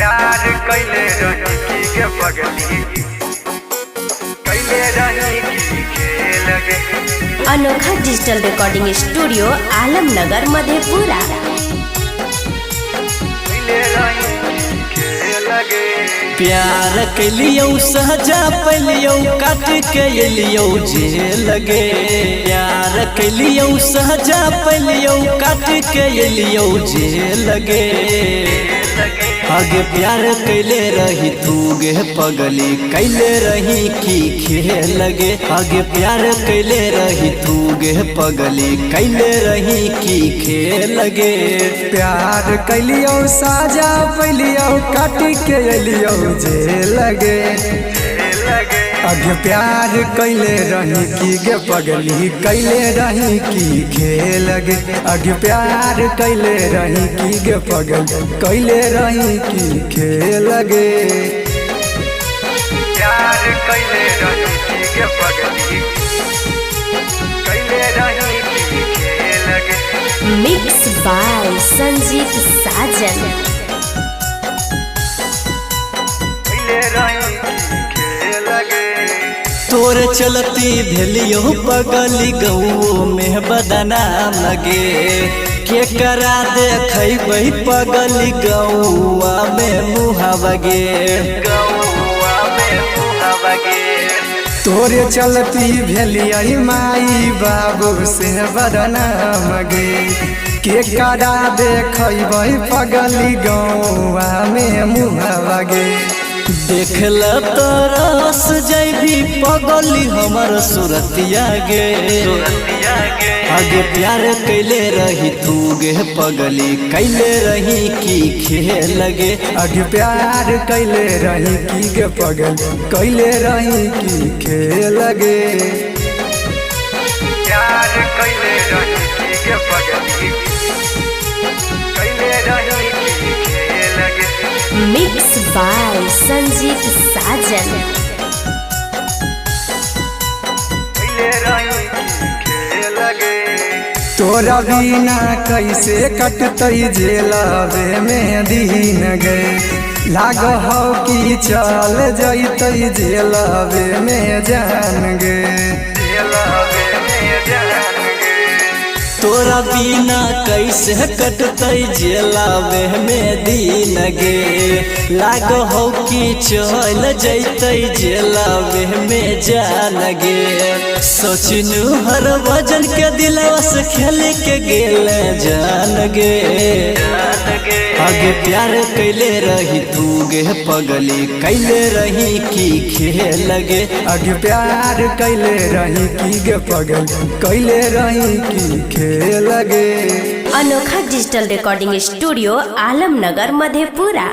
प्यार कैले रही की के पगली कैले रही की खेल गे। अनोखा digital recording studio Alamnagar Madhepura. कैले रही की खेल गे। प्यार कैलियो सहजा पैलियो काट के एलियो जेल गे। प्यार कैलियो सहजा पैलियो काट के एलियो जेल गे। आगे प्यार कैले रही तू गे पगली कैले रही की खेल गे। आगे प्यार कैले रही तू गे पगली कैले रही की खेल गे। प्यार कैलियो साजा पैलियो काट के एलियो जेल गे। अगे प्यार कैले रही की गे पगली कैले रही की खेल गे। अगे प्यार कैले रही की गे पगली कैले रही की खेल गे। प्यार कैले रही की के पगली कैले रही की खेल गे। मिक्स बाय संजीत साजन। कैले रही की खेल गे। तोर चलती भेलियो पगली गौ में बदनाम लगे। के करा देखबै पगली गौआ में मुहावा गे। गौआ में मुहावा गे। तोरे चलती भेलियै माई बाबू से बदनाम गे। के करा देखबै पगली गौआ में मुहावा गे। देखल तरस जैबी पगली हमर सुरतिया गे। आगे प्यार कैले रही तू गे पगली कैले रही की खेल गे। आगे प्यार कैले रही की गे पगली कैले रही की खेल गे। प्यार कैले रही की के पगली कैले रही की खेल गे। मिक्स बाय संजीत साजन। कैले रही की खेल गे। तोरा बिना कैसे कटतै जेलावे में दिन गे। लाग हो कि चल जैतै जेलावे में जान गे। जेलावे में जान गे। तोरा बिना कैसे कटतै जेलावे में दिन गे। लाग हो कि चल जैतै जेलावे में जान गे। सोचनु हर वजन के दिलवा से खेल के गेल जान गे। आगे प्यार कैले रही तू गे पगली कैले रही की खेल गे। आगे प्यार कैले रही की गे पगली कैले रही की खेल गे। अनोखा digital recording studio Alamnagar Madhepura.